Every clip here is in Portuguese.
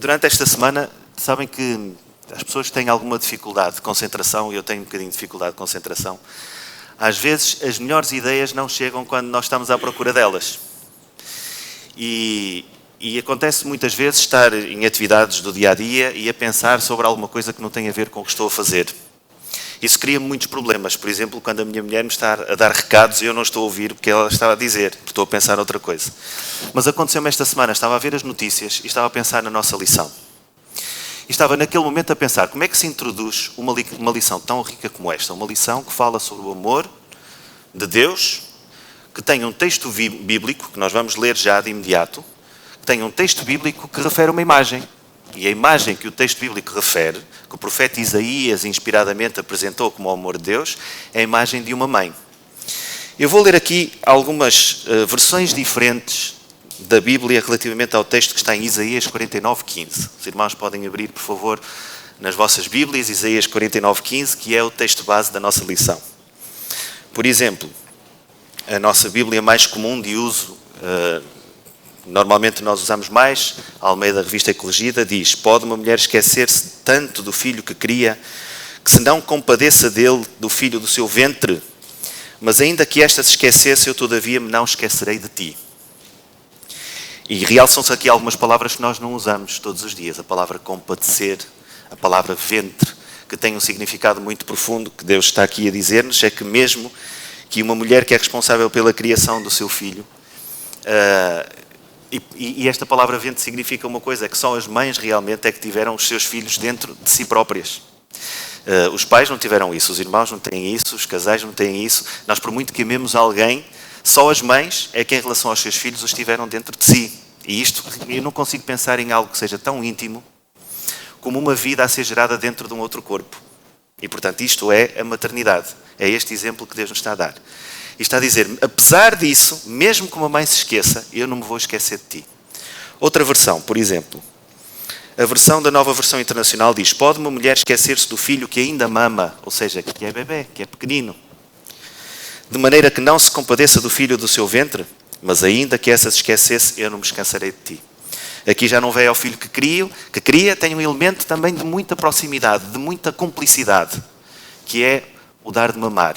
Durante esta semana, sabem que as pessoas têm alguma dificuldade de concentração, e eu tenho um bocadinho de dificuldade de concentração. Às vezes, as melhores ideias não chegam quando nós estamos à procura delas. E acontece muitas vezes estar em atividades do dia-a-dia e a pensar sobre alguma coisa que não tem a ver com o que estou a fazer. Isso cria muitos problemas. Por exemplo, quando a minha mulher me está a dar recados e eu não estou a ouvir o que ela está a dizer, porque estou a pensar outra coisa. Mas aconteceu-me esta semana, estava a ver as notícias e estava a pensar na nossa lição. E estava naquele momento a pensar, como é que se introduz uma lição tão rica como esta? Uma lição que fala sobre o amor de Deus, que tem um texto bíblico, que nós vamos ler já de imediato, que tem um texto bíblico que refere uma imagem. E a imagem que o texto bíblico refere, que o profeta Isaías inspiradamente apresentou como o amor de Deus, é a imagem de uma mãe. Eu vou ler aqui algumas versões diferentes da Bíblia relativamente ao texto que está em Isaías 49:15. Os irmãos podem abrir, por favor, nas vossas Bíblias, Isaías 49:15, que é o texto base da nossa lição. Por exemplo, a nossa Bíblia mais comum de uso, normalmente nós usamos mais, a Almeida Revista e Corrigida, diz: pode uma mulher esquecer-se tanto do filho que cria, que se não compadeça dele, do filho do seu ventre? Mas ainda que esta se esquecesse, eu todavia me não esquecerei de ti. E realçam-se aqui algumas palavras que nós não usamos todos os dias. A palavra compadecer, a palavra ventre, que tem um significado muito profundo, que Deus está aqui a dizer-nos, é que mesmo que uma mulher que é responsável pela criação do seu filho, e esta palavra ventre significa uma coisa, é que só as mães realmente é que tiveram os seus filhos dentro de si próprias. Os pais não tiveram isso, os irmãos não têm isso, os casais não têm isso. Nós, por muito que amemos alguém, só as mães é que em relação aos seus filhos os tiveram dentro de si. E isto, eu não consigo pensar em algo que seja tão íntimo como uma vida a ser gerada dentro de um outro corpo. E, portanto, isto é a maternidade. É este exemplo que Deus nos está a dar. E está a dizer, apesar disso, mesmo que uma mãe se esqueça, eu não me vou esquecer de ti. Outra versão, por exemplo, a versão da Nova Versão Internacional diz: pode uma mulher esquecer-se do filho que ainda mama, ou seja, que é bebê, que é pequenino, de maneira que não se compadeça do filho do seu ventre? Mas ainda que essa se esquecesse, eu não me esquecerei de ti. Aqui já não veio ao filho que cria, tem um elemento também de muita proximidade, de muita cumplicidade, que é o dar de mamar.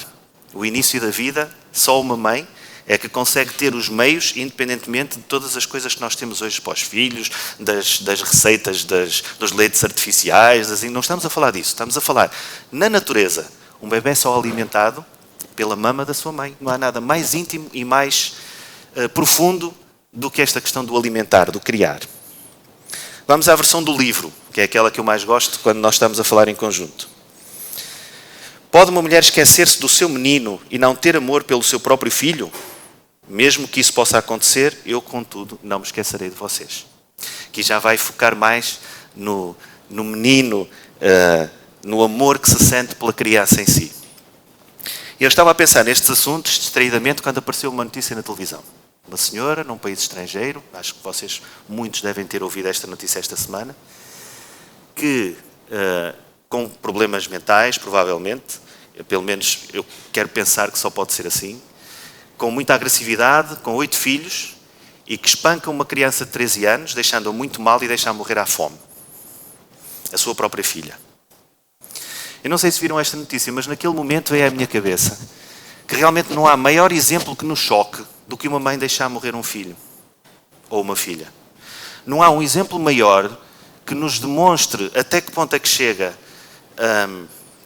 O início da vida, só uma mãe é que consegue ter os meios, independentemente de todas as coisas que nós temos hoje para os filhos, das receitas, dos leites artificiais, não estamos a falar disso, estamos a falar na natureza. Um bebê só alimentado pela mama da sua mãe. Não há nada mais íntimo e mais profundo do que esta questão do alimentar, do criar. Vamos à versão do livro, que é aquela que eu mais gosto quando nós estamos a falar em conjunto. Pode uma mulher esquecer-se do seu menino e não ter amor pelo seu próprio filho? Mesmo que isso possa acontecer, eu, contudo, não me esquecerei de vocês. Aqui já vai focar mais no menino, no amor que se sente pela criança em si. Eu estava a pensar nestes assuntos distraidamente quando apareceu uma notícia na televisão. Uma senhora num país estrangeiro, acho que vocês, muitos devem ter ouvido esta notícia esta semana, que com problemas mentais, provavelmente, pelo menos eu quero pensar que só pode ser assim, com muita agressividade, com 8 filhos, e que espanca uma criança de 13 anos, deixando-a muito mal e deixa-a morrer à fome. A sua própria filha. Eu não sei se viram esta notícia, mas naquele momento veio à minha cabeça que realmente não há maior exemplo que nos choque do que uma mãe deixar morrer um filho ou uma filha. Não há um exemplo maior que nos demonstre até que ponto é que chega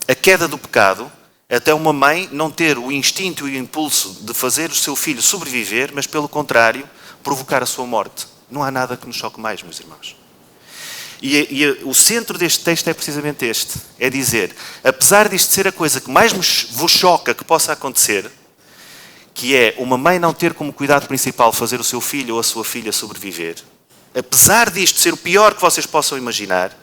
a queda do pecado, até uma mãe não ter o instinto e o impulso de fazer o seu filho sobreviver, mas pelo contrário, provocar a sua morte. Não há nada que nos choque mais, meus irmãos. E o centro deste texto é precisamente este. É dizer, apesar disto ser a coisa que mais vos choca que possa acontecer, que é uma mãe não ter como cuidado principal fazer o seu filho ou a sua filha sobreviver, apesar disto ser o pior que vocês possam imaginar,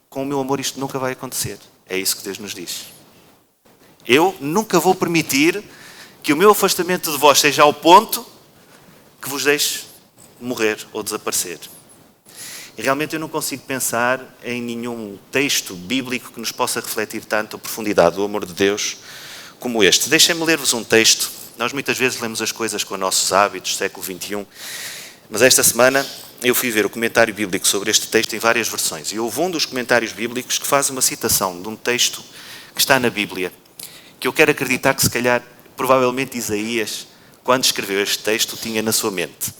com o meu amor isto nunca vai acontecer. É isso que Deus nos diz. Eu nunca vou permitir que o meu afastamento de vós seja ao ponto que vos deixe morrer ou desaparecer. E realmente eu não consigo pensar em nenhum texto bíblico que nos possa refletir tanto a profundidade do amor de Deus como este. Deixem-me ler-vos um texto. Nós muitas vezes lemos as coisas com os nossos hábitos, século XXI, mas esta semana eu fui ver o comentário bíblico sobre este texto em várias versões. E houve um dos comentários bíblicos que faz uma citação de um texto que está na Bíblia, que eu quero acreditar que se calhar, provavelmente Isaías, quando escreveu este texto, o tinha na sua mente.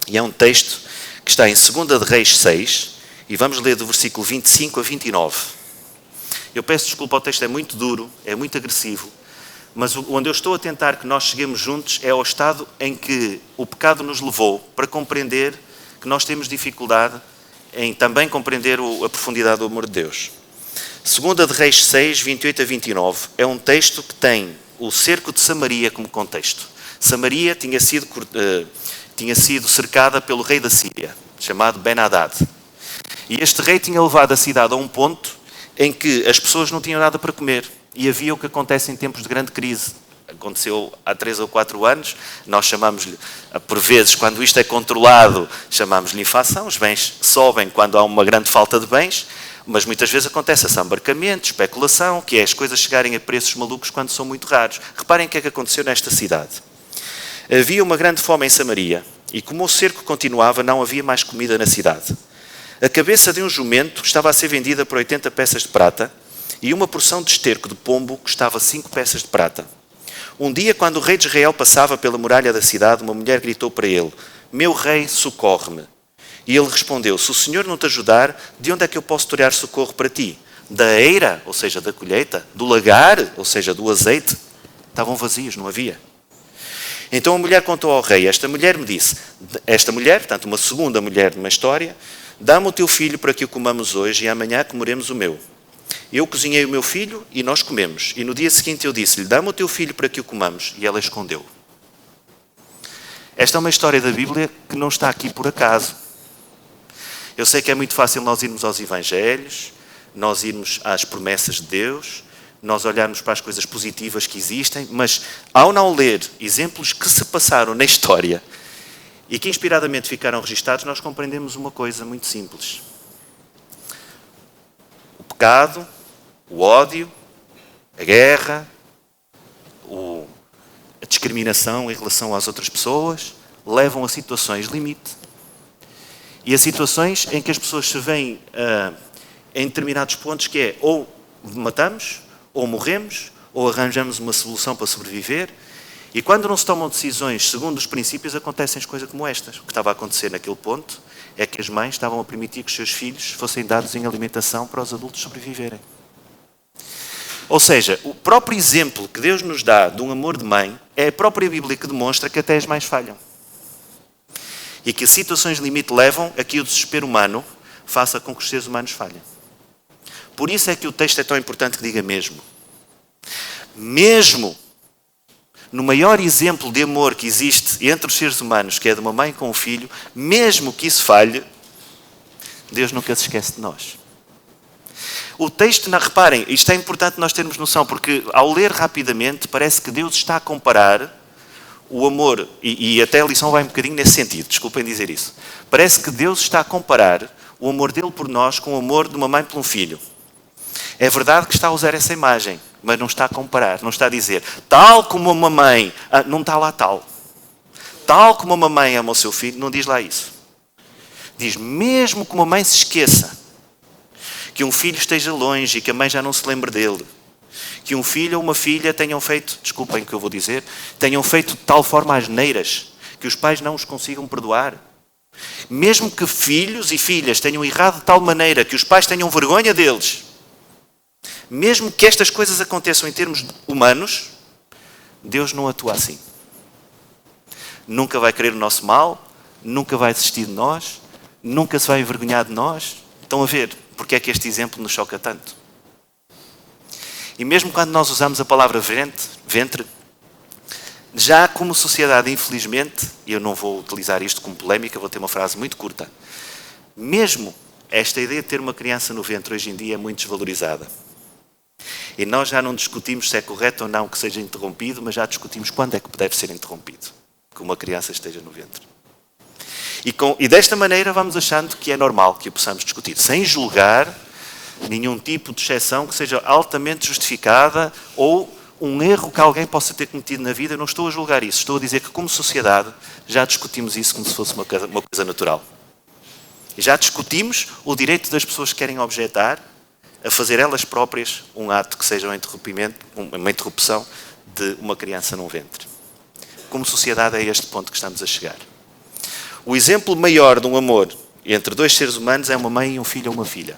E é um texto que está em 2 de Reis 6, e vamos ler do versículo 25 a 29. Eu peço desculpa, o texto é muito duro, é muito agressivo, mas onde eu estou a tentar que nós cheguemos juntos é ao estado em que o pecado nos levou para compreender que nós temos dificuldade em também compreender a profundidade do amor de Deus. 2 de Reis 6, 28 a 29, é um texto que tem o cerco de Samaria como contexto. Samaria tinha sido cercada pelo rei da Síria, chamado Ben-Hadad. E este rei tinha levado a cidade a um ponto em que as pessoas não tinham nada para comer. E havia o que acontece em tempos de grande crise. Aconteceu há 3 ou 4 anos, nós chamamos-lhe, por vezes, quando isto é controlado, chamamos-lhe inflação, os bens sobem quando há uma grande falta de bens, mas muitas vezes acontece assambarcamento, especulação, que é as coisas chegarem a preços malucos quando são muito raros. Reparem o que é que aconteceu nesta cidade. Havia uma grande fome em Samaria, e como o cerco continuava, não havia mais comida na cidade. A cabeça de um jumento estava a ser vendida por 80 peças de prata, e uma porção de esterco de pombo custava 5 peças de prata. Um dia, quando o rei de Israel passava pela muralha da cidade, uma mulher gritou para ele: "Meu rei, socorre-me." E ele respondeu: "Se o Senhor não te ajudar, de onde é que eu posso tirar socorro para ti? Da eira, ou seja, da colheita? Do lagar, ou seja, do azeite?" Estavam vazios, não havia. Então a mulher contou ao rei: esta mulher, portanto uma segunda mulher de uma história, "Dá-me o teu filho para que o comamos hoje e amanhã comeremos o meu." Eu cozinhei o meu filho e nós comemos. E no dia seguinte eu disse-lhe: "Dá-me o teu filho para que o comamos." E ela escondeu. Esta é uma história da Bíblia que não está aqui por acaso. Eu sei que é muito fácil nós irmos aos Evangelhos, nós irmos às promessas de Deus, nós olharmos para as coisas positivas que existem, mas ao não ler exemplos que se passaram na história e que inspiradamente ficaram registados, nós compreendemos uma coisa muito simples. O pecado, o ódio, a guerra, a discriminação em relação às outras pessoas levam a situações limite. E a situações em que as pessoas se veem em determinados pontos que é ou matamos, ou morremos, ou arranjamos uma solução para sobreviver. E quando não se tomam decisões segundo os princípios, acontecem coisas como estas. O que estava a acontecer naquele ponto é que as mães estavam a permitir que os seus filhos fossem dados em alimentação para os adultos sobreviverem. Ou seja, o próprio exemplo que Deus nos dá de um amor de mãe é a própria Bíblia que demonstra que até as mães falham. E que situações limite levam a que o desespero humano faça com que os seres humanos falhem. Por isso é que o texto é tão importante que diga mesmo. Mesmo no maior exemplo de amor que existe entre os seres humanos, que é de uma mãe com um filho, mesmo que isso falhe, Deus nunca se esquece de nós. O texto, reparem, isto é importante nós termos noção, porque ao ler rapidamente parece que Deus está a comparar o amor, e até a lição vai um bocadinho nesse sentido, desculpem dizer isso. Parece que Deus está a comparar o amor dele por nós com o amor de uma mãe por um filho. É verdade que está a usar essa imagem, mas não está a comparar, não está a dizer tal como uma mãe, não está lá tal. Tal como uma mãe ama o seu filho, não diz lá isso. Diz mesmo que uma mãe se esqueça, que um filho esteja longe e que a mãe já não se lembre dele, que um filho ou uma filha tenham feito, desculpem o que eu vou dizer, tenham feito de tal forma asneiras que os pais não os consigam perdoar. Mesmo que filhos e filhas tenham errado de tal maneira que os pais tenham vergonha deles, mesmo que estas coisas aconteçam em termos humanos, Deus não atua assim. Nunca vai querer o nosso mal, nunca vai desistir de nós, nunca se vai envergonhar de nós. Estão a ver porque é que este exemplo nos choca tanto? E mesmo quando nós usamos a palavra ventre, já como sociedade, infelizmente, e eu não vou utilizar isto como polémica, vou ter uma frase muito curta, mesmo esta ideia de ter uma criança no ventre hoje em dia é muito desvalorizada. E nós já não discutimos se é correto ou não que seja interrompido, mas já discutimos quando é que deve ser interrompido, que uma criança esteja no ventre. E desta maneira vamos achando que é normal que o possamos discutir, sem julgar nenhum tipo de exceção que seja altamente justificada ou um erro que alguém possa ter cometido na vida. Eu não estou a julgar isso, estou a dizer que como sociedade já discutimos isso como se fosse uma coisa natural. E já discutimos o direito das pessoas que querem objetar a fazer elas próprias um ato que seja uma interrupção de uma criança num ventre. Como sociedade é este ponto que estamos a chegar. O exemplo maior de um amor entre dois seres humanos é uma mãe e um filho ou uma filha.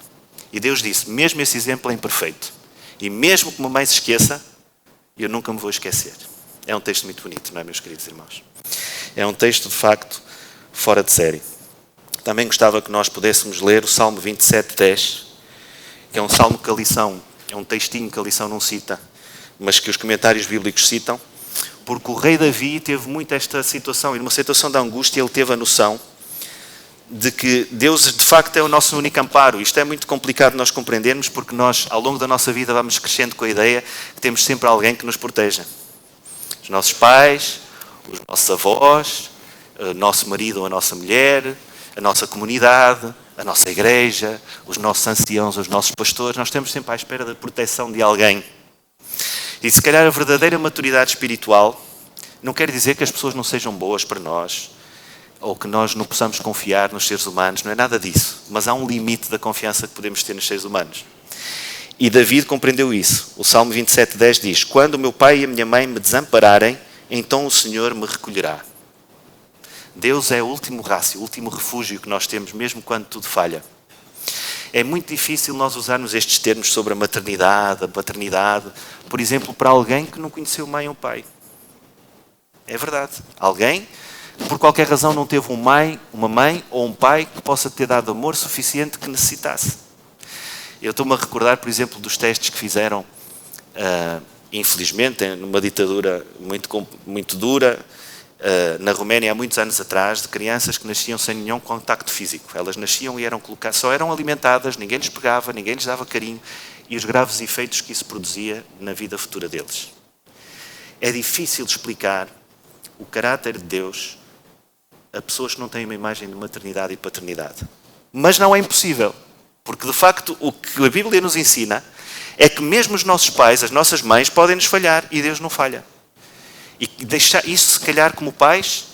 E Deus disse, mesmo esse exemplo é imperfeito. E mesmo que uma mãe se esqueça, eu nunca me vou esquecer. É um texto muito bonito, não é, meus queridos irmãos? É um texto, de facto, fora de série. Também gostava que nós pudéssemos ler o Salmo 27:10, que é um salmo que a lição, é um textinho que a lição não cita, mas que os comentários bíblicos citam, porque o rei Davi teve muito esta situação, e numa situação de angústia ele teve a noção de que Deus de facto é o nosso único amparo. Isto é muito complicado nós compreendermos, porque nós ao longo da nossa vida vamos crescendo com a ideia que temos sempre alguém que nos proteja. Os nossos pais, os nossos avós, o nosso marido ou a nossa mulher, a nossa comunidade, a nossa igreja, os nossos anciãos, os nossos pastores, nós estamos sempre à espera da proteção de alguém. E se calhar a verdadeira maturidade espiritual não quer dizer que as pessoas não sejam boas para nós, ou que nós não possamos confiar nos seres humanos, não é nada disso. Mas há um limite da confiança que podemos ter nos seres humanos. E David compreendeu isso. O Salmo 27:10 diz, quando o meu pai e a minha mãe me desampararem, então o Senhor me recolherá. Deus é o último rácio, o último refúgio que nós temos, mesmo quando tudo falha. É muito difícil nós usarmos estes termos sobre a maternidade, a paternidade, por exemplo, para alguém que não conheceu mãe ou pai. É verdade. Alguém que por qualquer razão não teve uma mãe ou um pai que possa ter dado amor suficiente que necessitasse. Eu estou-me a recordar, por exemplo, dos testes que fizeram, infelizmente, numa ditadura muito dura, na Roménia há muitos anos atrás, de crianças que nasciam sem nenhum contacto físico. Elas nasciam e só eram alimentadas, ninguém lhes pegava, ninguém lhes dava carinho, e os graves efeitos que isso produzia na vida futura deles. É difícil de explicar o caráter de Deus a pessoas que não têm uma imagem de maternidade e paternidade. Mas não é impossível, porque de facto o que a Bíblia nos ensina é que mesmo os nossos pais, as nossas mães, podem nos falhar e Deus não falha. E deixar isso, se calhar, como pais,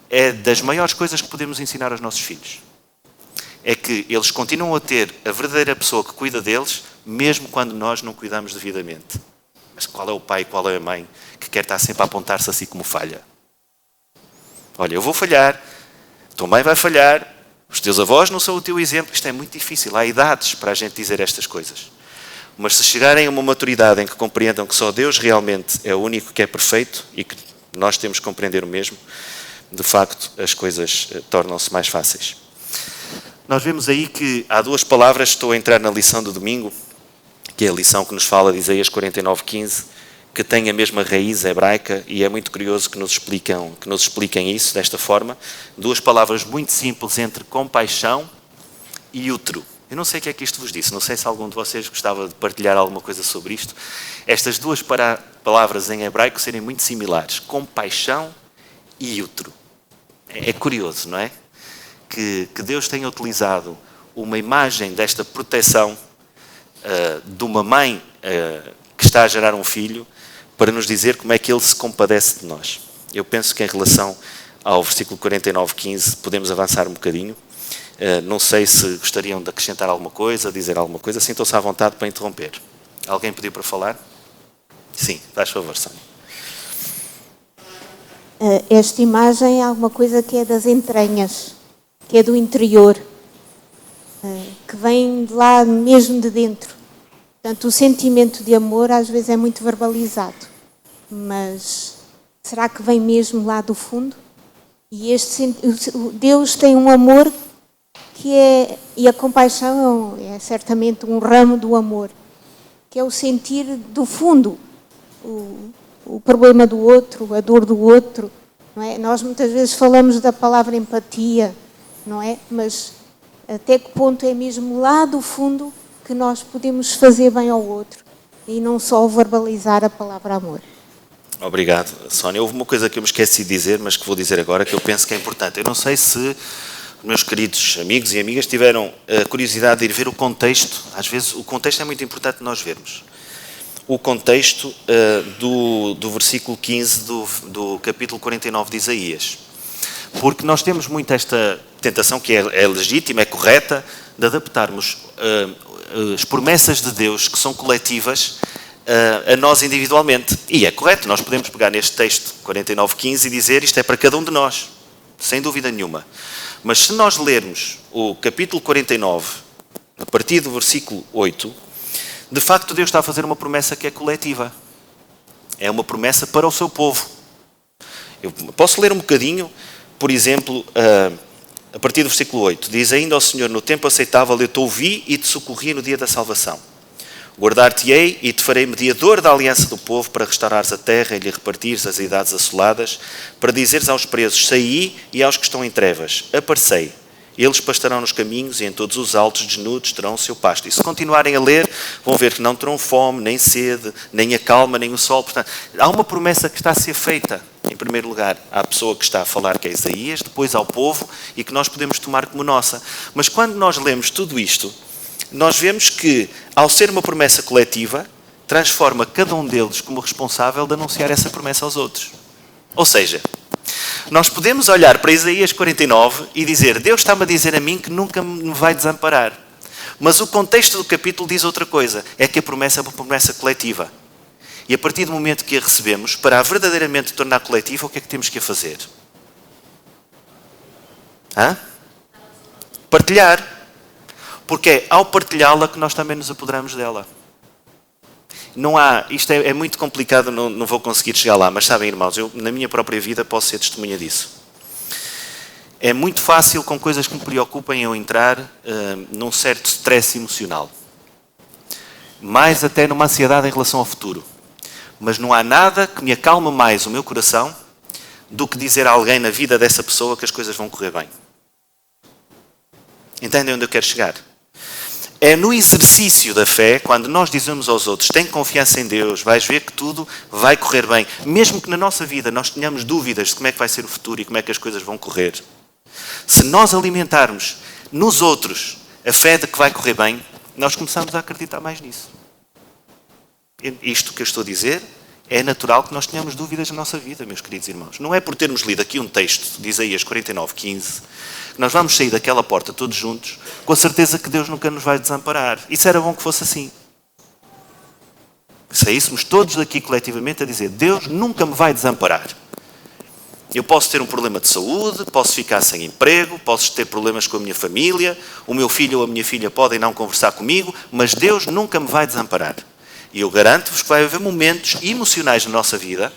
é das maiores coisas que podemos ensinar aos nossos filhos. É que eles continuam a ter a verdadeira pessoa que cuida deles, mesmo quando nós não cuidamos devidamente. Mas qual é o pai, qual é a mãe que quer estar sempre a apontar-se a si como falha? Olha, eu vou falhar, tua mãe vai falhar, os teus avós não são o teu exemplo. Isto é muito difícil, há idades para a gente dizer estas coisas. Mas se chegarem a uma maturidade em que compreendam que só Deus realmente é o único que é perfeito e que nós temos que compreender o mesmo, de facto as coisas tornam-se mais fáceis. Nós vemos aí que há duas palavras, estou a entrar na lição do domingo, que é a lição que nos fala de Isaías 49:15, que tem a mesma raiz hebraica, e é muito curioso que nos expliquem isso desta forma. Duas palavras muito simples entre compaixão e útero. Eu não sei o que é que isto vos disse, não sei se algum de vocês gostava de partilhar alguma coisa sobre isto. Estas duas palavras em hebraico serem muito similares, compaixão e útero. É curioso, não é? Que Deus tenha utilizado uma imagem desta proteção de uma mãe que está a gerar um filho para nos dizer como é que Ele se compadece de nós. Eu penso que em relação ao versículo 49:15 podemos avançar um bocadinho. Não sei se gostariam de acrescentar alguma coisa, dizer alguma coisa. Sintam-se à vontade para interromper. Alguém pediu para falar? Sim, faz favor, Sónia. Esta imagem é alguma coisa que é das entranhas, que é do interior, que vem de lá mesmo de dentro. Portanto, o sentimento de amor às vezes é muito verbalizado, mas será que vem mesmo lá do fundo? E Deus tem um amor e a compaixão é certamente um ramo do amor, que é o sentir do fundo o problema do outro, a dor do outro, não é? Nós muitas vezes falamos da palavra empatia, não é? Mas até que ponto é mesmo lá do fundo que nós podemos fazer bem ao outro e não só verbalizar a palavra amor? Obrigado, Sónia. Houve uma coisa que eu me esqueci de dizer, mas que vou dizer agora, que eu penso que é importante. Eu não sei se meus queridos amigos e amigas tiveram a curiosidade de ir ver o contexto. Às vezes o contexto é muito importante nós vermos. O contexto do versículo 15 do capítulo 49 de Isaías. Porque nós temos muito esta tentação, que é legítima, é correta, de adaptarmos as promessas de Deus, que são coletivas, a nós individualmente. E é correto, nós podemos pegar neste texto 49:15 e dizer isto é para cada um de nós, sem dúvida nenhuma. Mas se nós lermos o capítulo 49, a partir do versículo 8, de facto Deus está a fazer uma promessa que é coletiva. É uma promessa para o seu povo. Eu posso ler um bocadinho, por exemplo, a partir do versículo 8. Diz: ainda ao Senhor, no tempo aceitável eu te ouvi e te socorri no dia da salvação. Guardar-te-ei e te farei mediador da aliança do povo para restaurares a terra e lhe repartires as idades assoladas, para dizeres aos presos: saí, e aos que estão em trevas: aparecei. Eles pastarão nos caminhos e em todos os altos desnudos terão o seu pasto. E se continuarem a ler, vão ver que não terão fome, nem sede, nem a calma, nem o sol. Portanto, há uma promessa que está a ser feita, em primeiro lugar, à pessoa que está a falar, que é Isaías, depois ao povo, e que nós podemos tomar como nossa. Mas quando nós lemos tudo isto, nós vemos que, ao ser uma promessa coletiva, transforma cada um deles como responsável de anunciar essa promessa aos outros. Ou seja, nós podemos olhar para Isaías 49 e dizer: Deus está-me a dizer a mim que nunca me vai desamparar. Mas o contexto do capítulo diz outra coisa, é que a promessa é uma promessa coletiva. E a partir do momento que a recebemos, para a verdadeiramente tornar coletiva, o que é que temos que fazer? Partilhar. Porque é ao partilhá-la que nós também nos apoderamos dela. Não há, isto é muito complicado, não vou conseguir chegar lá, mas sabem, irmãos, eu na minha própria vida posso ser testemunha disso. É muito fácil, com coisas que me preocupem, eu entrar num certo stress emocional. Mais até numa ansiedade em relação ao futuro. Mas não há nada que me acalme mais o meu coração do que dizer a alguém na vida dessa pessoa que as coisas vão correr bem. Entendem onde eu quero chegar? É no exercício da fé, quando nós dizemos aos outros: tem confiança em Deus, vais ver que tudo vai correr bem. Mesmo que na nossa vida nós tenhamos dúvidas de como é que vai ser o futuro e como é que as coisas vão correr. Se nós alimentarmos nos outros a fé de que vai correr bem, nós começamos a acreditar mais nisso. Isto que eu estou a dizer, é natural que nós tenhamos dúvidas na nossa vida, meus queridos irmãos. Não é por termos lido aqui um texto de Isaías 49:15 que nós vamos sair daquela porta todos juntos com a certeza que Deus nunca nos vai desamparar. Isso era bom que fosse assim. Saíssemos todos daqui coletivamente a dizer: Deus nunca me vai desamparar. Eu posso ter um problema de saúde, posso ficar sem emprego, posso ter problemas com a minha família, o meu filho ou a minha filha podem não conversar comigo, mas Deus nunca me vai desamparar. E eu garanto-vos que vai haver momentos emocionais na nossa vida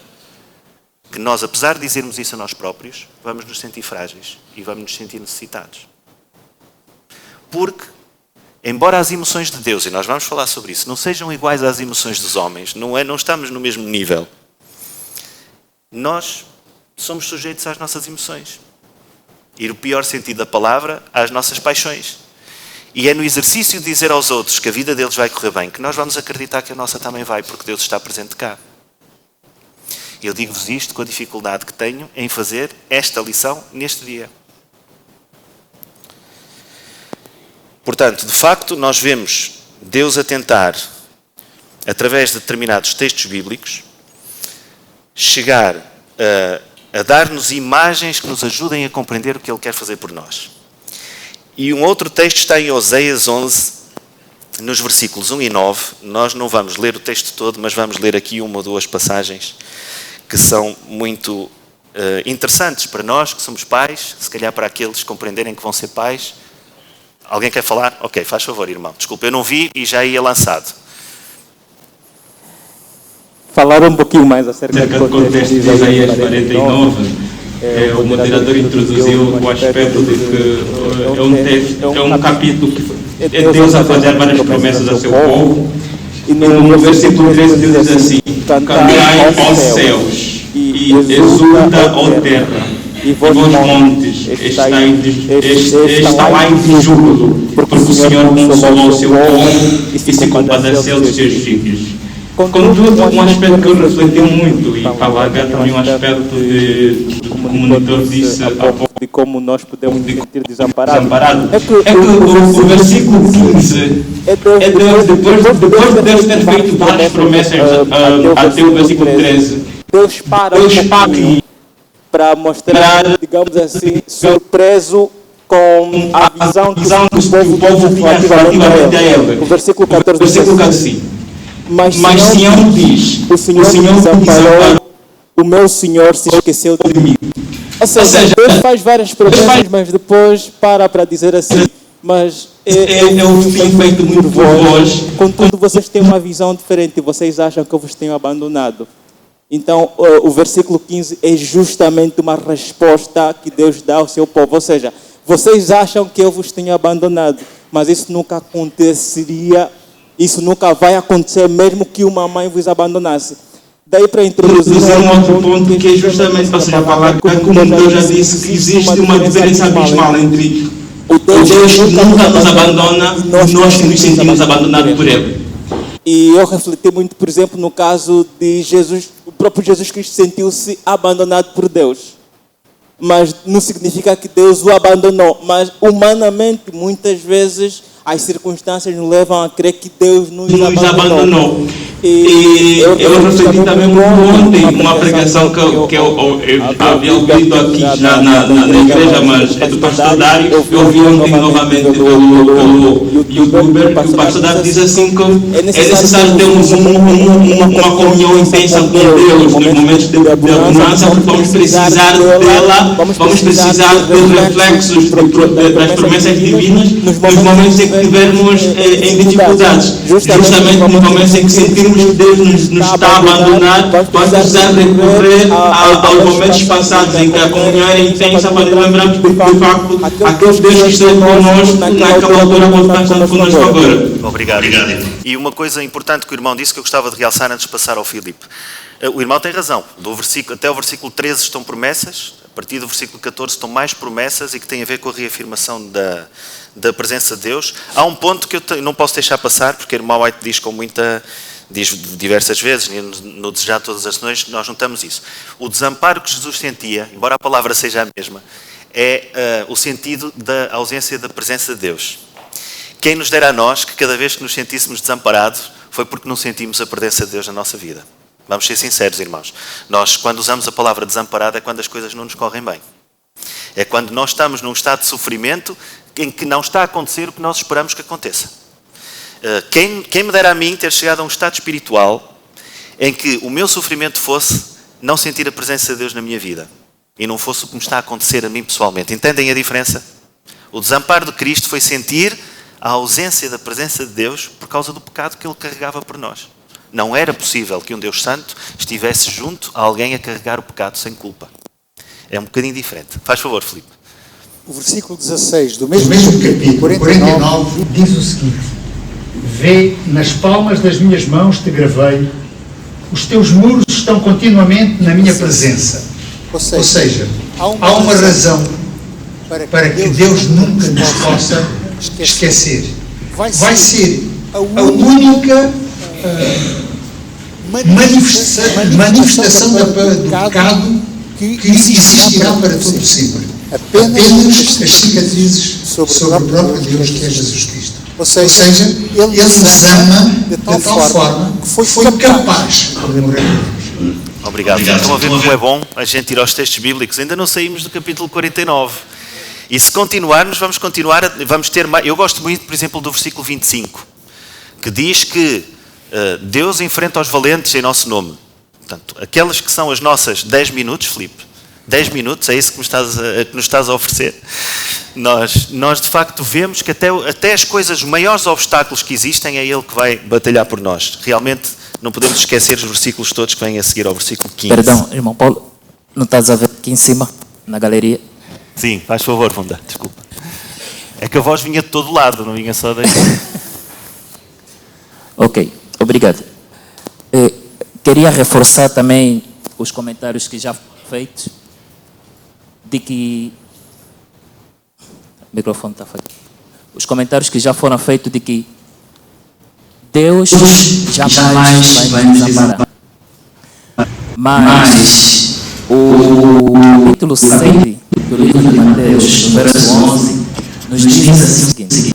que nós, apesar de dizermos isso a nós próprios, vamos nos sentir frágeis e vamos nos sentir necessitados. Porque, embora as emoções de Deus, e nós vamos falar sobre isso, não sejam iguais às emoções dos homens, não estamos no mesmo nível, nós somos sujeitos às nossas emoções. E no pior sentido da palavra, às nossas paixões. E é no exercício de dizer aos outros que a vida deles vai correr bem que nós vamos acreditar que a nossa também vai, porque Deus está presente cá. Eu digo-vos isto com a dificuldade que tenho em fazer esta lição neste dia. Portanto, de facto, nós vemos Deus a tentar, através de determinados textos bíblicos, chegar a dar-nos imagens que nos ajudem a compreender o que Ele quer fazer por nós. E um outro texto está em Oséias 11, nos versículos 1 e 9. Nós não vamos ler o texto todo, mas vamos ler aqui uma ou duas passagens que são muito interessantes para nós, que somos pais, se calhar para aqueles compreenderem que vão ser pais. Alguém quer falar? Ok, faz favor, irmão. Desculpa, eu não vi e já ia lançado. Falar um pouquinho mais acerca do contexto de Isaías 49. O moderador introduziu o aspecto de que é um capítulo que é Deus a fazer várias promessas a seu povo. E no versículo 13 diz assim: cantai aos céus e exulta, ó terra, e vós montes, estão em júbilo, porque o Senhor consolou o seu povo e se compadeceu dos seus filhos. Contudo, um aspecto que eu refleti muito, e estava a ver também um aspecto como o monitor disse há pouco, de como nós podemos sentir desamparados. É que o versículo 15 é Deus, depois de Deus ter feito várias promessas até o versículo 13, Deus para para mostrar, digamos assim, surpreso com a visão que o povo tinha relativamente a ele. O versículo 14 diz assim: Mas Sião diz, o Senhor me desamparou, o meu Senhor se esqueceu de mim. Ou seja, Deus faz várias promessas, mas depois para dizer assim, mas eu vos tenho feito muito por vós, contudo vocês têm uma visão diferente, vocês acham que eu vos tenho abandonado. Então, o versículo 15 é justamente uma resposta que Deus dá ao seu povo, ou seja, vocês acham que eu vos tenho abandonado, mas isso nunca aconteceria, isso nunca vai acontecer mesmo que uma mãe vos abandonasse. Daí para introduzir um outro ponto que é justamente, ou seja, falar como Deus já disse, que existe uma diferença abismal entre o Deus nunca nos abandona e nós que nos sentimos abandonados por Ele. E eu refleti muito, por exemplo, no caso de Jesus, o próprio Jesus Cristo sentiu-se abandonado por Deus. Mas não significa que Deus o abandonou. Mas humanamente, muitas vezes, as circunstâncias nos levam a crer que Deus nos abandonou. E eu refleti também ontem uma pregação que eu havia ouvido aqui já na igreja, mas é do pastor Dário. Eu ouvi ontem novamente pelo youtuber, que o pastor Dário diz assim que é necessário termos uma comunhão intensa com Deus nos momentos de abundância, porque vamos precisar dela, vamos precisar dos reflexos das promessas divinas nos momentos em que estivermos em dificuldades, justamente nos momentos em que sentimos que Deus nos está a abandonar, vamos precisar recorrer aos momentos passados em que a comunhão era intensa para lembrarmos de facto aquele Deus que esteve connosco naquela altura pode estar estando connosco agora. Obrigado. E uma coisa importante que o irmão disse que eu gostava de realçar antes de passar ao Filipe. O irmão tem razão. Até o versículo 13 estão promessas, a partir do versículo 14 estão mais promessas e que têm a ver com a reafirmação da presença de Deus. Há um ponto que eu não posso deixar passar, porque o irmão White diz diversas vezes, no Desejar Todas as Nações, nós notamos isso. O desamparo que Jesus sentia, embora a palavra seja a mesma, é o sentido da ausência da presença de Deus. Quem nos dera a nós que cada vez que nos sentíssemos desamparados foi porque não sentimos a presença de Deus na nossa vida. Vamos ser sinceros, irmãos. Nós, quando usamos a palavra desamparado, é quando as coisas não nos correm bem. É quando nós estamos num estado de sofrimento em que não está a acontecer o que nós esperamos que aconteça. Quem me dera a mim ter chegado a um estado espiritual em que o meu sofrimento fosse não sentir a presença de Deus na minha vida e não fosse o que me está a acontecer a mim pessoalmente. Entendem a diferença? O desamparo de Cristo foi sentir a ausência da presença de Deus por causa do pecado que Ele carregava por nós. Não era possível que um Deus Santo estivesse junto a alguém a carregar o pecado sem culpa. É um bocadinho diferente. Faz favor, Filipe. O versículo 16 do mesmo capítulo 49 diz o seguinte: Vê, nas palmas das minhas mãos te gravei, os teus muros estão continuamente na minha presença. Ou seja, há uma razão para que Deus nunca nos possa esquecer. Vai ser a única manifestação do pecado que existirá para todo sempre. Apenas as cicatrizes sobre o próprio Deus que é Jesus Cristo. Ou seja, Ele nos ama de tal forma que foi capaz de morrer por Deus. Obrigado. Estão a ver como é bom a gente ir aos textos bíblicos. Ainda não saímos do capítulo 49. E se continuarmos, vamos ter mais. Eu gosto muito, por exemplo, do versículo 25, que diz que Deus enfrenta os valentes em nosso nome. Portanto, aquelas que são as nossas 10 minutos, Filipe, 10 minutos, é isso que nos estás a oferecer. Nós de facto vemos que até as coisas, os maiores obstáculos que existem, é Ele que vai batalhar por nós. Realmente não podemos esquecer os versículos todos que vêm a seguir ao versículo 15. Perdão, irmão Paulo, não estás a ver aqui em cima, na galeria? Sim, faz favor, Funda, desculpa. É que a voz vinha de todo lado, não vinha só daí. Ok, obrigado. Queria reforçar também os comentários que já foram feitos, de que... O microfone está falhando. Os comentários que já foram feitos de que Deus jamais vai nos desamparar. Mas o capítulo 6 do livro de Mateus, verso 11, nos diz assim o seguinte: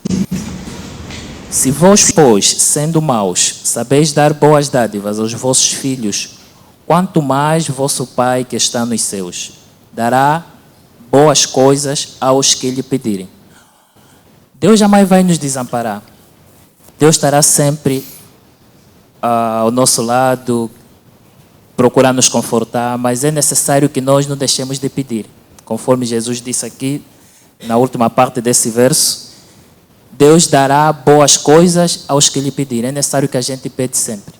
Se vós, pois, sendo maus, sabeis dar boas dádivas aos vossos filhos, quanto mais vosso Pai que está nos céus dará boas coisas aos que lhe pedirem. Deus jamais vai nos desamparar. Deus estará sempre ao nosso lado, procurar nos confortar, mas é necessário que nós não deixemos de pedir. Conforme Jesus disse aqui, na última parte desse verso, Deus dará boas coisas aos que lhe pedirem. É necessário que a gente pede sempre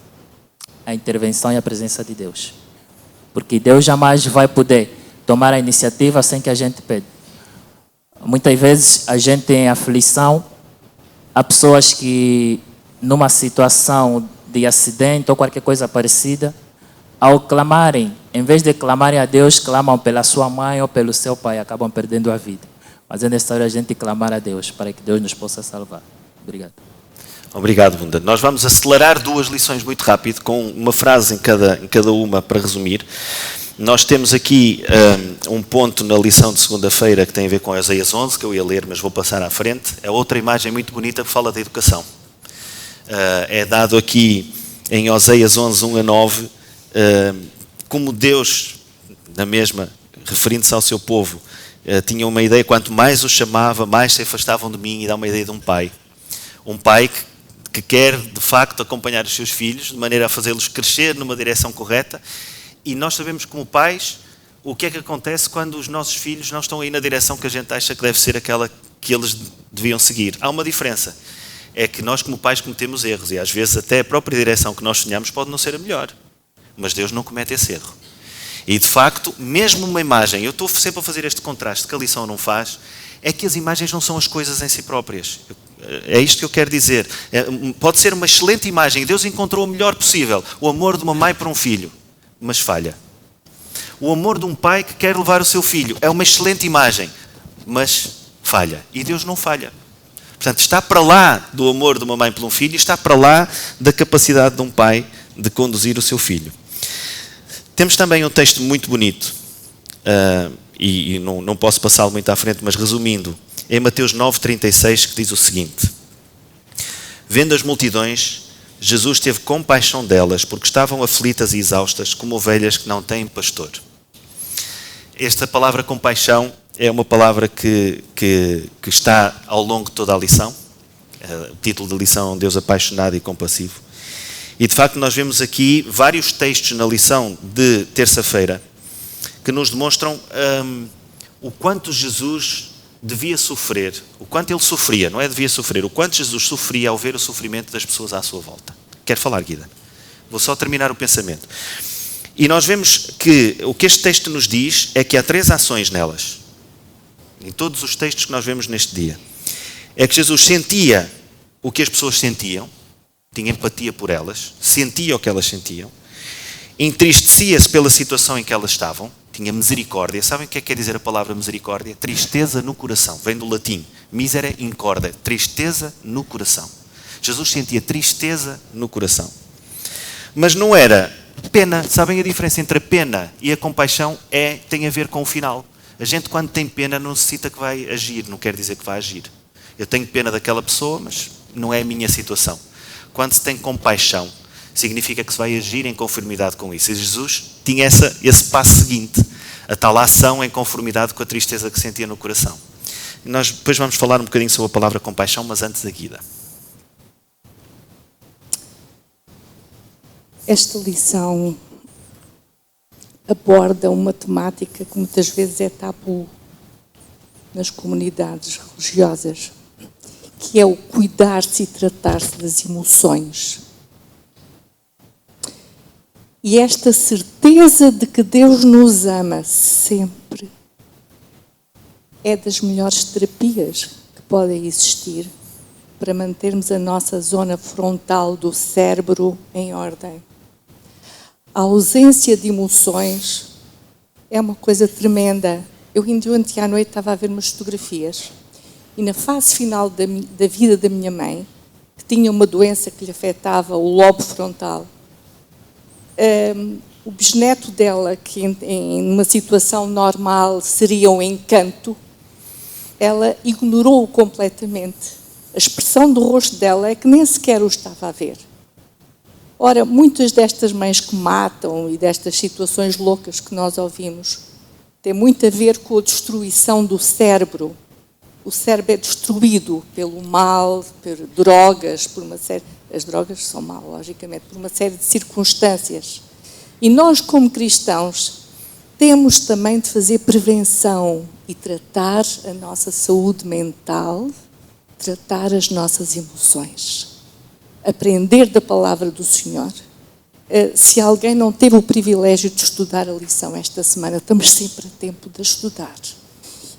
a intervenção e a presença de Deus. Porque Deus jamais vai poder tomar a iniciativa sem que a gente pede. Muitas vezes a gente tem aflição, há pessoas que numa situação de acidente ou qualquer coisa parecida, ao clamarem, em vez de clamarem a Deus, clamam pela sua mãe ou pelo seu pai, acabam perdendo a vida. Mas é necessário a gente clamar a Deus para que Deus nos possa salvar. Obrigado. Obrigado, Bunda. Nós vamos acelerar 2 lições muito rápido, com uma frase em cada uma para resumir. Nós temos aqui um ponto na lição de segunda-feira que tem a ver com Oséias 11, que eu ia ler, mas vou passar à frente. É outra imagem muito bonita que fala da educação. É dado aqui em Oséias 11, 1 a 9, como Deus, na mesma, referindo-se ao seu povo, tinha uma ideia, quanto mais os chamava, mais se afastavam de mim, e dá uma ideia de um pai. Um pai que quer, de facto, acompanhar os seus filhos, de maneira a fazê-los crescer numa direção correta. E nós sabemos, como pais, o que é que acontece quando os nossos filhos não estão aí na direção que a gente acha que deve ser aquela que eles deviam seguir. Há uma diferença. É que nós, como pais, cometemos erros. E às vezes até a própria direção que nós sonhamos pode não ser a melhor. Mas Deus não comete esse erro. E de facto, mesmo uma imagem, eu estou sempre a fazer este contraste que a lição não faz, é que as imagens não são as coisas em si próprias. É isto que eu quero dizer. Pode ser uma excelente imagem. Deus encontrou o melhor possível. O amor de uma mãe para um filho. Mas falha. O amor de um pai que quer levar o seu filho. É uma excelente imagem. Mas falha. E Deus não falha. Portanto, está para lá do amor de uma mãe por um filho e está para lá da capacidade de um pai de conduzir o seu filho. Temos também um texto muito bonito, e não posso passá-lo muito à frente, mas resumindo, é Mateus 9,36, que diz o seguinte: vendo as multidões, Jesus teve compaixão delas, porque estavam aflitas e exaustas, como ovelhas que não têm pastor. Esta palavra compaixão é uma palavra que está ao longo de toda a lição. O título da lição é um Deus apaixonado e compassivo. E de facto nós vemos aqui vários textos na lição de terça-feira que nos demonstram o quanto Jesus devia sofrer, o quanto ele sofria, não é devia sofrer, o quanto Jesus sofria ao ver o sofrimento das pessoas à sua volta. Quer falar, Guida? Vou só terminar o pensamento. E nós vemos que o que este texto nos diz é que há 3 ações nelas, em todos os textos que nós vemos neste dia. É que Jesus sentia o que as pessoas sentiam, tinha empatia por elas, sentia o que elas sentiam, entristecia-se pela situação em que elas estavam, tinha misericórdia. Sabem o que quer dizer a palavra misericórdia? Tristeza no coração, vem do latim, misere incorde, tristeza no coração. Jesus sentia tristeza no coração. Mas não era pena. Sabem a diferença entre a pena e a compaixão? Tem a ver com o final. A gente, quando tem pena, não necessita que vai agir, não quer dizer que vai agir. Eu tenho pena daquela pessoa, mas não é a minha situação. Quando se tem compaixão, significa que se vai agir em conformidade com isso. E Jesus tinha esse passo seguinte, a tal ação em conformidade com a tristeza que sentia no coração. E nós depois vamos falar um bocadinho sobre a palavra compaixão, mas antes da Guida. Esta lição aborda uma temática que muitas vezes é tabu nas comunidades religiosas, que é o cuidar-se e tratar-se das emoções. E esta certeza de que Deus nos ama sempre é das melhores terapias que podem existir para mantermos a nossa zona frontal do cérebro em ordem. A ausência de emoções é uma coisa tremenda. Eu, ontem à noite, estava a ver umas fotografias e na fase final da vida da minha mãe, que tinha uma doença que lhe afetava o lobo frontal, o bisneto dela, que em uma situação normal seria um encanto, ela ignorou-o completamente. A expressão do rosto dela é que nem sequer o estava a ver. Ora, muitas destas mães que matam e destas situações loucas que nós ouvimos, tem muito a ver com a destruição do cérebro. O cérebro é destruído pelo mal, por drogas, por uma série... As drogas são mal, logicamente, por uma série de circunstâncias. E nós, como cristãos, temos também de fazer prevenção e tratar a nossa saúde mental, tratar as nossas emoções. Aprender da palavra do Senhor. Se alguém não teve o privilégio de estudar a lição esta semana, estamos sempre a tempo de estudar.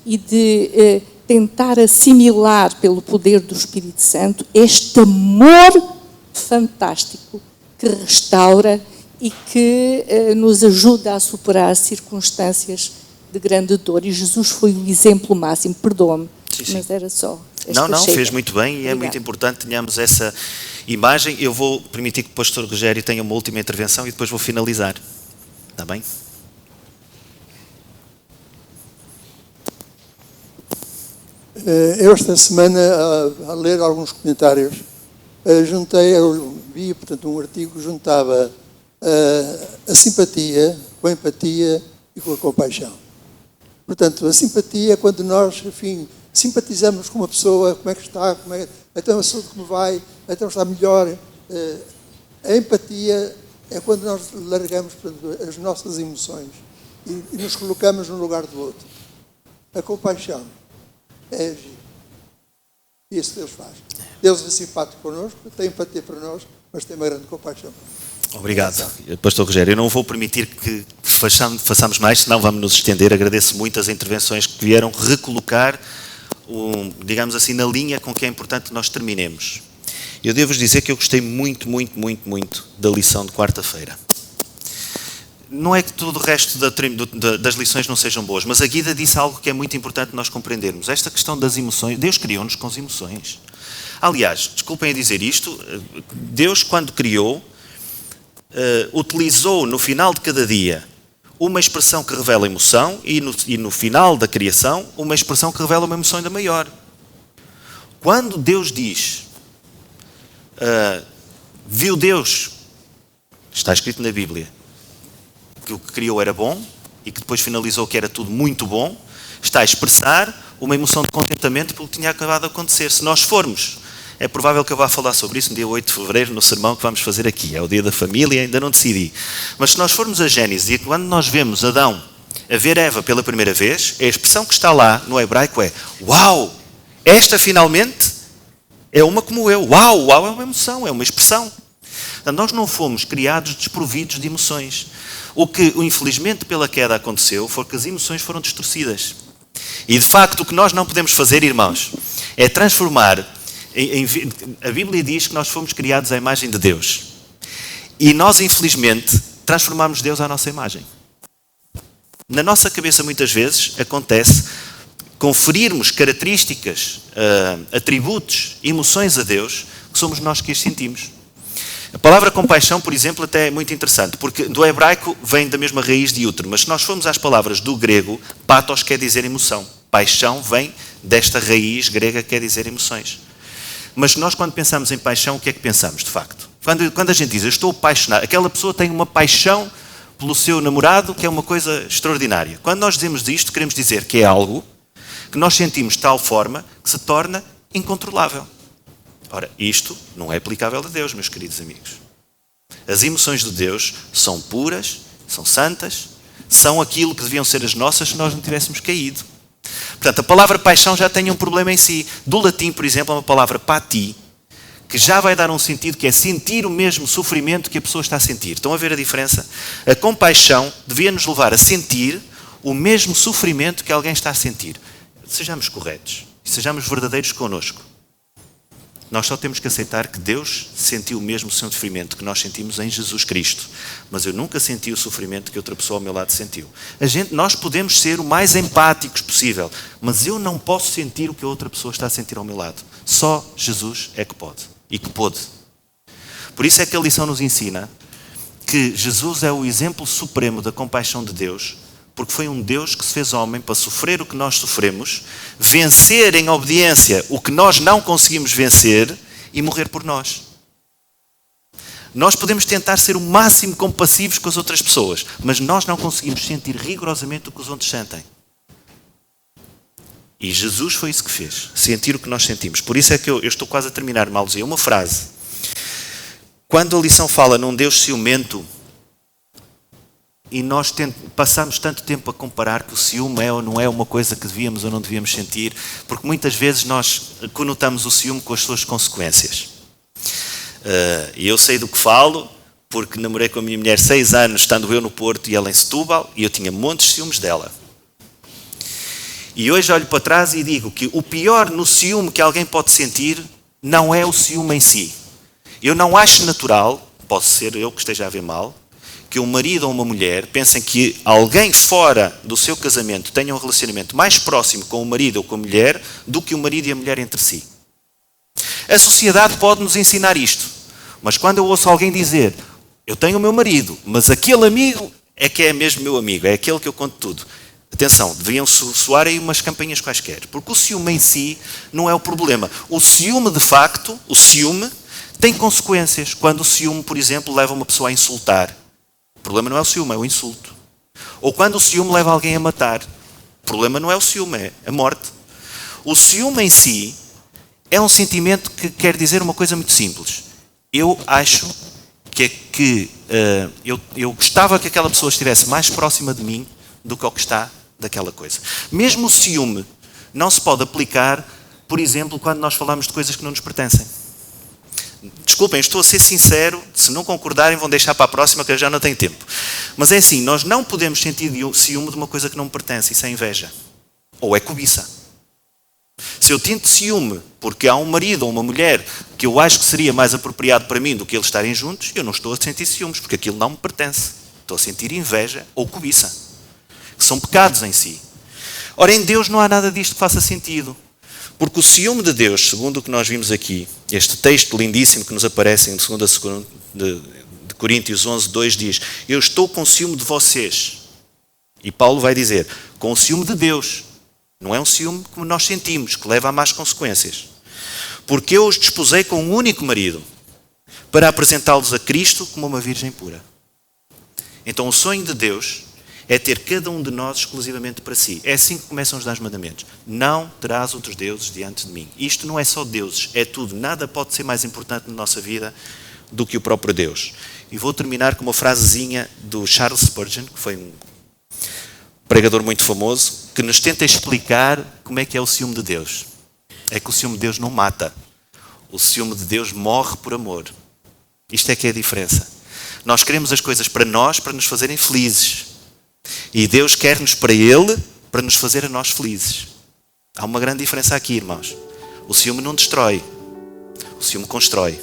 E de tentar assimilar, pelo poder do Espírito Santo, este amor fantástico que restaura e que nos ajuda a superar circunstâncias de grande dor. E Jesus foi o exemplo máximo. Perdoa-me, mas era só... Não, fez muito bem e é muito importante que tenhamos essa imagem. Eu vou permitir que o pastor Rogério tenha uma última intervenção e depois vou finalizar. Está bem? Eu esta semana, a ler alguns comentários, eu vi, portanto, um artigo que juntava a simpatia com a empatia e com a compaixão. Portanto, a simpatia é quando nós, enfim, simpatizamos com uma pessoa, como é que está, então a saúde como vai, então está melhor. A empatia é quando nós largamos, portanto, as nossas emoções e nos colocamos no lugar do outro. A compaixão é agir. E isso Deus faz. Deus é simpático connosco, tem empatia para nós, mas tem uma grande compaixão. Obrigado, pastor Rogério. Eu não vou permitir que façamos mais, senão vamos nos estender. Agradeço muito as intervenções que vieram recolocar, digamos assim, na linha com que é importante que nós terminemos. Eu devo-vos dizer que eu gostei muito da lição de quarta-feira. Não é que todo o resto das lições não sejam boas, mas a Guida disse algo que é muito importante nós compreendermos. Esta questão das emoções, Deus criou-nos com as emoções. Aliás, desculpem a dizer isto, Deus quando criou, utilizou no final de cada dia uma expressão que revela emoção e no final da criação uma expressão que revela uma emoção ainda maior. Quando Deus diz, viu Deus, está escrito na Bíblia, que o que criou era bom e que depois finalizou que era tudo muito bom, está a expressar uma emoção de contentamento pelo que tinha acabado de acontecer. Se nós formos, é provável que eu vá falar sobre isso no dia 8 de fevereiro, no sermão que vamos fazer aqui. É o dia da família, ainda não decidi. Mas se nós formos a Gênesis e quando nós vemos Adão a ver Eva pela primeira vez, a expressão que está lá no hebraico é: uau, esta finalmente é uma como eu. Uau, uau é uma emoção, é uma expressão. Portanto, nós não fomos criados desprovidos de emoções. O que, infelizmente, pela queda aconteceu foi que as emoções foram distorcidas. E, de facto, o que nós não podemos fazer, irmãos, é transformar... A Bíblia diz que nós fomos criados à imagem de Deus. E nós, infelizmente, transformamos Deus à nossa imagem. Na nossa cabeça, muitas vezes, acontece conferirmos características, atributos, emoções a Deus, que somos nós que as sentimos. A palavra compaixão, por exemplo, até é muito interessante, porque do hebraico vem da mesma raiz de útero, mas se nós formos às palavras do grego, pathos quer dizer emoção. Paixão vem desta raiz grega que quer dizer emoções. Mas nós, quando pensamos em paixão, o que é que pensamos, de facto? Quando a gente diz, eu estou apaixonado, aquela pessoa tem uma paixão pelo seu namorado, que é uma coisa extraordinária. Quando nós dizemos isto, queremos dizer que é algo que nós sentimos de tal forma que se torna incontrolável. Ora, isto não é aplicável a Deus, meus queridos amigos. As emoções de Deus são puras, são santas, são aquilo que deviam ser as nossas se nós não tivéssemos caído. Portanto, a palavra paixão já tem um problema em si. Do latim, por exemplo, é uma palavra pati, que já vai dar um sentido que é sentir o mesmo sofrimento que a pessoa está a sentir. Estão a ver a diferença? A compaixão devia nos levar a sentir o mesmo sofrimento que alguém está a sentir. Sejamos corretos e sejamos verdadeiros connosco. Nós só temos que aceitar que Deus sentiu o mesmo sofrimento que nós sentimos em Jesus Cristo. Mas eu nunca senti o sofrimento que outra pessoa ao meu lado sentiu. Nós podemos ser o mais empáticos possível, mas eu não posso sentir o que a outra pessoa está a sentir ao meu lado. Só Jesus é que pode e que pôde. Por isso é que a lição nos ensina que Jesus é o exemplo supremo da compaixão de Deus, porque foi um Deus que se fez homem para sofrer o que nós sofremos, vencer em obediência o que nós não conseguimos vencer e morrer por nós. Nós podemos tentar ser o máximo compassivos com as outras pessoas, mas nós não conseguimos sentir rigorosamente o que os outros sentem. E Jesus foi isso que fez, sentir o que nós sentimos. Por isso é que eu estou quase a terminar, Maluzia, uma frase. Quando a lição fala num Deus ciumento, e nós passamos tanto tempo a comparar que o ciúme é ou não é uma coisa que devíamos ou não devíamos sentir, porque muitas vezes nós conotamos o ciúme com as suas consequências. E eu sei do que falo, porque namorei com a minha mulher 6 anos, estando eu no Porto e ela em Setúbal, e eu tinha montes de ciúmes dela. E hoje olho para trás e digo que o pior no ciúme que alguém pode sentir não é o ciúme em si. Eu não acho natural, posso ser eu que esteja a ver mal, que um marido ou uma mulher pensem que alguém fora do seu casamento tenha um relacionamento mais próximo com o marido ou com a mulher do que o marido e a mulher entre si. A sociedade pode nos ensinar isto, mas quando eu ouço alguém dizer eu tenho o meu marido, mas aquele amigo é que é mesmo meu amigo, é aquele que eu conto tudo. Atenção, deviam soar aí umas campainhas quaisquer, porque o ciúme em si não é o problema. O ciúme, de facto, o ciúme tem consequências. Quando o ciúme, por exemplo, leva uma pessoa a insultar, o problema não é o ciúme, é o insulto. Ou quando o ciúme leva alguém a matar, o problema não é o ciúme, é a morte. O ciúme em si é um sentimento que quer dizer uma coisa muito simples. Eu acho eu gostava que aquela pessoa estivesse mais próxima de mim do que ao que está daquela coisa. Mesmo o ciúme não se pode aplicar, por exemplo, quando nós falamos de coisas que não nos pertencem. Desculpem, estou a ser sincero, se não concordarem vão deixar para a próxima que eu já não tenho tempo. Mas é assim, nós não podemos sentir ciúme de uma coisa que não me pertence, isso é inveja. Ou é cobiça. Se eu sinto ciúme porque há um marido ou uma mulher que eu acho que seria mais apropriado para mim do que eles estarem juntos, eu não estou a sentir ciúmes, porque aquilo não me pertence. Estou a sentir inveja ou cobiça, que são pecados em si. Ora, em Deus não há nada disto que faça sentido. Porque o ciúme de Deus, segundo o que nós vimos aqui, este texto lindíssimo que nos aparece em 2 de Coríntios 11, 2 diz: eu estou com ciúme de vocês. E Paulo vai dizer, com o ciúme de Deus. Não é um ciúme que nós sentimos, que leva a más consequências. Porque eu os desposei com um único marido, para apresentá-los a Cristo como uma virgem pura. Então o sonho de Deus é ter cada um de nós exclusivamente para si. É assim que começam os 10 mandamentos. Não terás outros deuses diante de mim. Isto não é só deuses, é tudo. Nada pode ser mais importante na nossa vida do que o próprio Deus. E vou terminar com uma frasezinha do Charles Spurgeon, que foi um pregador muito famoso, que nos tenta explicar como é que é o ciúme de Deus. É que o ciúme de Deus não mata. O ciúme de Deus morre por amor. Isto é que é a diferença. Nós queremos as coisas para nós, para nos fazerem felizes. E Deus quer-nos para Ele, para nos fazer a nós felizes. Há uma grande diferença aqui, irmãos. O ciúme não destrói. O ciúme constrói.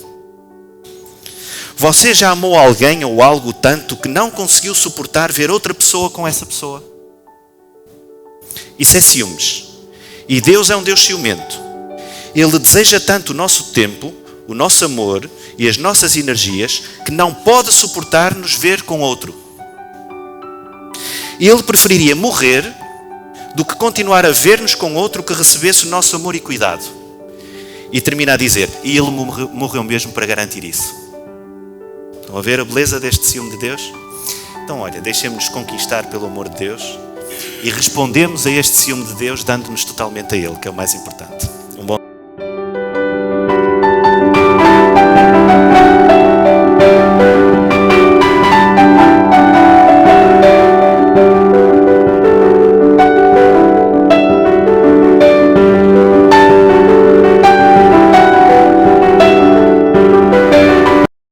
Você já amou alguém ou algo tanto que não conseguiu suportar ver outra pessoa com essa pessoa? Isso é ciúmes. E Deus é um Deus ciumento. Ele deseja tanto o nosso tempo, o nosso amor e as nossas energias que não pode suportar nos ver com outro. E Ele preferiria morrer do que continuar a ver-nos com outro que recebesse o nosso amor e cuidado. E termina a dizer, e Ele morreu mesmo para garantir isso. Estão a ver a beleza deste ciúme de Deus? Então olha, deixemos-nos conquistar pelo amor de Deus e respondemos a este ciúme de Deus dando-nos totalmente a Ele, que é o mais importante.